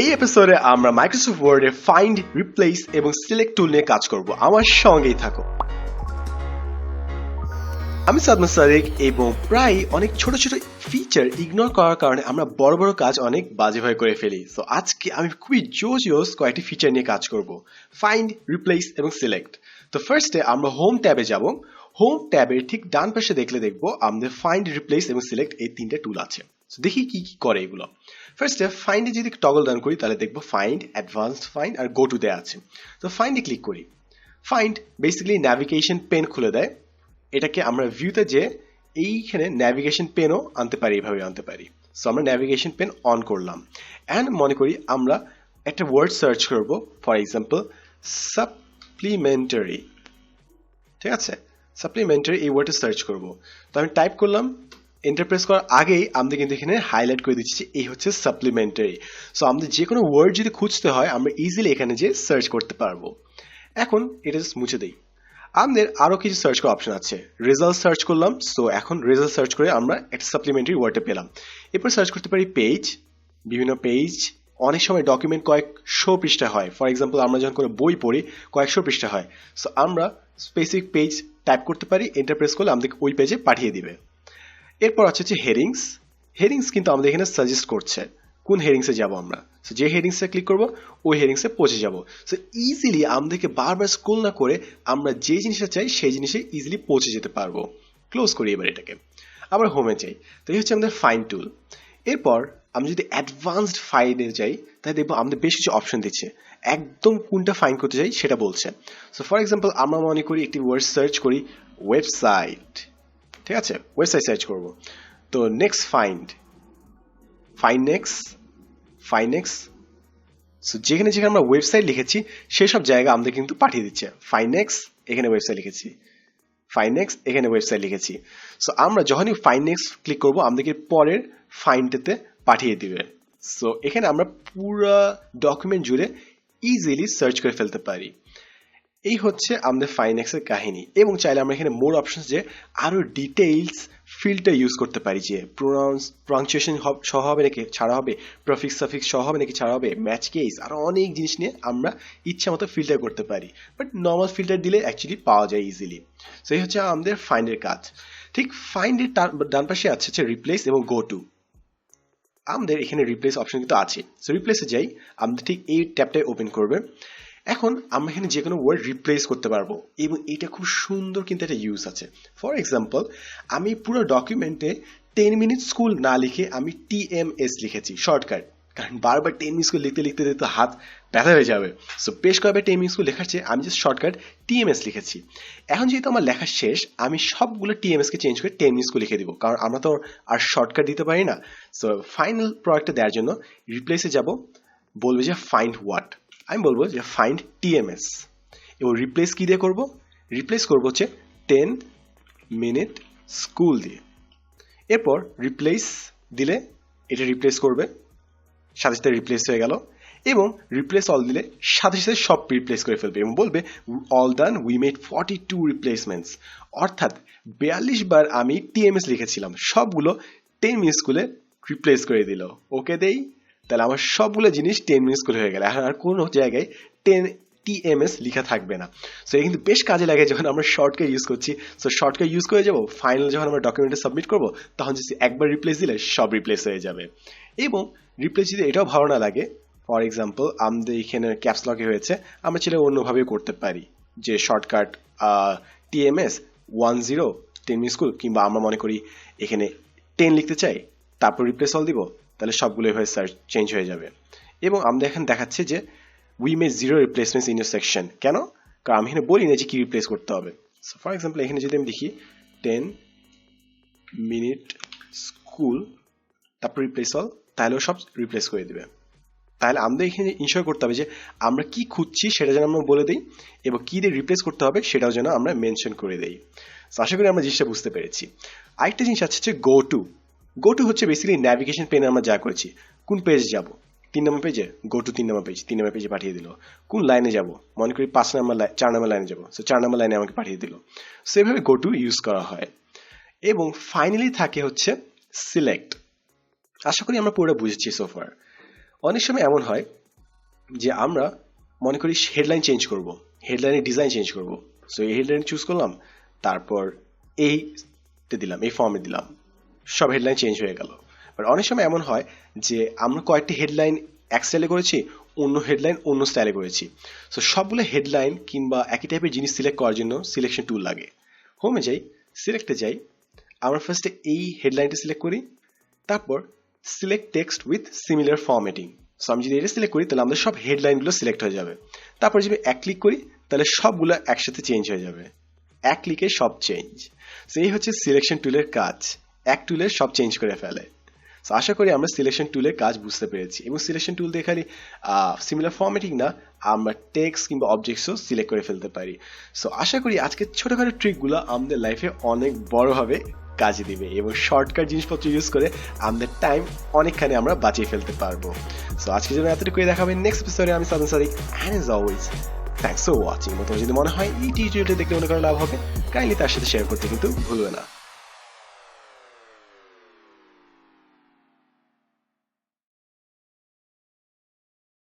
এই এপিসোডে আমরা মাইক্রোসফট ওয়ার্ডে ফাইন্ড, রিপ্লেস এবং সিলেক্ট টুল নিয়ে কাজ করব। আমার সঙ্গেই থাকো। আমি সাদমান সাদিক এবং প্রায় অনেক ছোট ছোট ফিচার ইগনোর করার কারণে আমরা বড় বড় কাজ অনেক বাজেভাবে করে ফেলি। তো আজকে আমি খুবই জোস কয়েকটি ফিচার নিয়ে কাজ করব, ফাইন্ড, রিপ্লেস এবং সিলেক্ট। তো ফার্স্টে আমরা হোম ট্যাবে যাব। হোম ট্যাবের ঠিক ডান পাশে দেখবো আমাদের ফাইন্ড, রিপ্লেস এবং সিলেক্ট এই তিনটে টুল আছে। দেখি কি কি করে এগুলো। ফার্স্টে ফাইন্ডে যদি টগল ডান করি তাহলে দেখবো ফাইন্ড, অ্যাডভান্সড ফাইন্ড আর গো টু দেয়া আছে। তো ফাইন্ডে ক্লিক করি। ফাইন্ড বেসিক্যালি ন্যাভিগেশন পেন খুলে দেয়। এটাকে আমরা ভিউতে যে এইখানে ন্যাভিগেশন পেনও আনতে পারি, এইভাবে আনতে পারি। সো আমরা ন্যাভিগেশন পেন অন করলাম অ্যান্ড মনে করি আমরা একটা ওয়ার্ড সার্চ করব, ফর এক্সাম্পল সাপ্লিমেন্টারি। ঠিক আছে, সাপ্লিমেন্টারি এই ওয়ার্ডটা সার্চ করব। তো আমি টাইপ করলাম, এন্টার প্রেস করার আগেই আমরা কিন্তু এখানে হাইলাইট করে দিচ্ছি এই হচ্ছে সাপ্লিমেন্টারি। সো আমাদের যে কোনো ওয়ার্ড যদি খুঁজতে হয় আমরা ইজিলি এখানে যে সার্চ করতে পারবো। এখন এটা জাস্ট মুছে দিই। আমাদের আরো কিছু সার্চ করার অপশন আছে। রেজাল্ট সার্চ করলাম, সো এখন রেজাল্ট সার্চ করে আমরা একটা সাপ্লিমেন্টারি ওয়ার্ডটা পেলাম। এরপর সার্চ করতে পারি পেজ, বিভিন্ন পেজ। অনেক সময় ডকুমেন্ট কয়েকশো পৃষ্ঠা হয়, ফর এক্সাম্পল আমরা যখন কোনো বই পড়ি কয়েকশো পৃষ্ঠা হয়। সো আমরা স্পেসিফিক পেজ টাইপ করতে পারি, এন্টার প্রেস করলে আমাদের ওই পেজে পাঠিয়ে দিবে। এরপর হচ্ছে হেডিংস। হেডিংস কিন্তু আমাদের এখানে সাজেস্ট করছে কোন হেডিংসে যাব আমরা। সো যে হেডিংসে ক্লিক করব ওই হেডিংসে পৌঁছে যাব। সো ইজিলি আমাদেরকে বারবার স্ক্রল না করে আমরা যে জিনিসটা চাই সেই জিনিসে ইজিলি পৌঁছে যেতে পারবো। ক্লোজ করি এবার এটাকে, আবার হোমে যাই। তো এই হচ্ছে আমাদের ফাইন্ড টুল। এরপর আমি যদি অ্যাডভান্সড ফাইন্ডে যাই তাহলে দেখবো আমাদের বেশ কিছু অপশন দিচ্ছে, একদম কোনটা ফাইন্ড করতে চাই সেটা বলছে। সো ফর এক্সাম্পল আমরা মনে করি একটি ওয়ার্ড সার্চ করি ওয়েবসাইট। ঠিক আছে, ওয়েবসাইট সার্চ করব। তো নেক্সট ফাইন্ড, ফাইনেক্স। সো যেখানে যেখানে আমরা ওয়েবসাইট লিখেছি সেসব জায়গা আমাদের কিন্তু পাঠিয়ে দিচ্ছে। ফাইনেক্স এখানে ওয়েবসাইট লিখেছি, ফাইনেক্স এখানে ওয়েবসাইট লিখেছি। সো আমরা যখনই ফাইনেক্স ক্লিক করব আমাদেরকে পরের ফাইন্ডটাতে পাঠিয়ে দিবে। সো এখানে আমরা পুরো ডকুমেন্ট জুড়ে ইজিলি সার্চ করে ফেলতে পারি। এই হচ্ছে আমাদের ফাইনেক্সের কাহিনী। এবং চাইলে আমরা এখানে মোর অপশন যে আরো ডিটেইলস ফিল্টার ইউজ করতে পারি, যে প্রনাউন্সিয়েশন সহ হবে নাকি ছাড়া হবে, প্রফিক্স সাফিক্স সহ হবে নাকি ছাড়া হবে, ম্যাচ কেস, আরো অনেক জিনিস নিয়ে আমরা ইচ্ছা মতো ফিল্টার করতে পারি। বাট নর্মাল ফিল্টার দিলে অ্যাকচুয়ালি পাওয়া যায় ইজিলি। সো এই হচ্ছে আমাদের ফাইন্ডের কাজ। ঠিক ফাইন্ডের ডান পাশে আছে হচ্ছে রিপ্লেস এবং গো টু। আমাদের এখানে রিপ্লেস অপশন কিন্তু আছে। সো রিপ্লেসে যাই, আমাদের ঠিক এই ট্যাবটাই ওপেন করবে। এখন আমরা এখানে যে কোনো ওয়ার্ড রিপ্লেস করতে পারবো এবং এটা খুব সুন্দর কিন্তু একটা ইউজ আছে। ফর এক্সাম্পল আমি পুরো ডকুমেন্টে 10 মিনিট স্কুল না লিখে আমি TMS লিখেছি শর্টকাট, কারণ বারবার 10 মিনিট স্কুল লিখতে লিখতে লিখতে হাত ব্যথা হয়ে যাবে। সো বেশ কয়েকবার 10 মিনিট স্কুল লেখার চেয়ে আমি জাস্ট শর্টকাট TMS লিখেছি। এখন যেহেতু আমার লেখা শেষ আমি সবগুলো TMS কে চেঞ্জ করে 10 মিনিট স্কুল লিখে দিব, কারণ আমরা তো আর শর্টকাট দিতে পারি না। সো ফাইনাল প্রোডাক্টটা দেওয়ার জন্য রিপ্লেসে যাব, বলবে যে ফাইন্ড হোয়াট, আমি বলবো যে ফাইন্ড TMS এবং রিপ্লেস কি দিয়ে করব, রিপ্লেস করব হচ্ছে 10 মিনিট স্কুল দিয়ে। এরপর রিপ্লেস দিলে এটা রিপ্লেস করবে, সাথে সাথে রিপ্লেস হয়ে গেল। এবং রিপ্লেস অল দিলে সাথে সাথে সব রিপ্লেস করে ফেলবে এবং বলবে অল ডান, উই মেড 42 রিপ্লেসমেন্টস। অর্থাৎ 42 বার আমি TMS লিখেছিলাম সবগুলো 10 মিনিট স্কুলে রিপ্লেস করে দিল। ওকে দেই, তাহলে আমার সবগুলো জিনিস 10 মিনিট স্কুল হয়ে গেল, এখন আর কোনো জায়গায় TMS লেখা থাকবে না। সো এটা কিন্তু বেশ কাজে লাগে যখন আমরা শর্টকাট ইউজ করছি। সো শর্টকাট ইউজ করে যাবো, ফাইনাল যখন আমরা ডকুমেন্টে সাবমিট করবো তখন যদি একবার রিপ্লেস দিলে সব রিপ্লেস হয়ে যাবে। এবং রিপ্লেস যদি এটাও ভালো না লাগে, ফর এক্সাম্পল আমাদের এখানে ক্যাপস লকে হয়েছে, আমরা ছেলে অন্যভাবে করতে পারি, যে শর্টকাট TMS 10 10 মিনিট স্কুল, কিংবা আমরা মনে করি এখানে 10 লিখতে চাই তারপর রিপ্লেস অল দিব, তাহলে সবগুলো হয়ে সার্চ চেঞ্জ হয়ে যাবে। এবং আমরা এখানে দেখাচ্ছে যে we may 0 রিপ্লেসমেন্টস in your section. কেন? কারণ আমি এখানে বলি না যে কি রিপ্লেস করতে হবে। সো ফর এক্সাম্পল এখানে যদি আমি দেখি 10 মিনিট স্কুল তারপর রিপ্লেস অল, তাহলেও সব রিপ্লেস করে দিবে। তাহলে আমাদের এখানে ইনশিওর করতে হবে যে আমরা কি খুঁজছি সেটা যেন আমরা বলে দিই এবং কি দিয়ে রিপ্লেস করতে হবে সেটাও যেন আমরা মেনশন করে দিই। সো আশা করি আমরা জিনিসটা বুঝতে পেরেছি। আরেকটা জিনিস আছে গো টু। গো টু হচ্ছে বেসিক্যালি ন্যাভিগেশন পেনে আমরা যা করেছি, কোন পেজে যাব, 3 নম্বর পেজে গো টু 3 নম্বর পেজ, 3 নম্বর পেজে পাঠিয়ে দিল। কোন লাইনে যাব, মনে করি 4 নম্বর লাইনে যাব, সো 4 নম্বর লাইনে আমাকে পাঠিয়ে দিল। সো এভাবে গো টু ইউজ করা হয়। এবং ফাইনালি থাকে হচ্ছে সিলেক্ট। আশা করি আমরা পুরোটা বুঝেছি সোফার। অনেক সময় এমন হয় যে আমরা মনে করি হেডলাইন চেঞ্জ করব, হেডলাইনের ডিজাইন চেঞ্জ করব। সো এই হেডলাইন চুজ করলাম, তারপর এইতে দিলাম, এই ফর্মে দিলাম, সব হেডলাইন চেঞ্জ হয়ে গেল। বাট অনেক সময় এমন হয় যে আমরা কয়েকটি হেডলাইন এক স্টাইলে করেছি, অন্য হেডলাইন অন্য স্টাইলে করেছি। সো সবগুলো হেডলাইন কিংবা একই টাইপের জিনিস সিলেক্ট করার জন্য সিলেকশন টুল লাগে। হোমে যাই, সিলেক্টে যাই, আমরা ফার্স্টে এই হেডলাইনটা সিলেক্ট করি, তারপর select text with similar formatting. So আমি যদি এটা সিলেক্ট করি তাহলে আমাদের সব হেডলাইনগুলো সিলেক্ট হয়ে যাবে। তারপর যদি এক ক্লিক করি তাহলে সবগুলো একসাথে চেঞ্জ হয়ে যাবে, এক ক্লিকে সব চেঞ্জ। সো এই হচ্ছে সিলেকশন টুলের কাজ, এক টুলে সব চেঞ্জ করে ফেলে। সো আশা করি আমরা সিলেকশন টুলের কাজ বুঝতে পেরেছি, এবং সিলেকশন টুল দিয়ে খালি সিমিলার ফরম্যাটিং না, আমরা টেক্সট কিংবা অবজেক্টসও সিলেক্ট করে ফেলতে পারি। সো আশা করি আজকের ছোটখাটো ট্রিকগুলো আমাদের লাইফে অনেক বড়ভাবে কাজে দিবে, এবং শর্টকাট জিনিসপত্র ইউজ করে আমাদের টাইম অনেকখানি আমরা বাঁচিয়ে ফেলতে পারবো। সো আজকের জন্য এতটুকুই, দেখাবে নেক্সট এপিসোডে। আমি Sadan Sadik, and as always thanks for watching. তোমার যদি মনে হয় এই টিউটোরিয়ালটা দেখলে মনে করা লাভ হবে, কাইন্ডলি তার সাথে শেয়ার করতে কিন্তু ভুলবে না।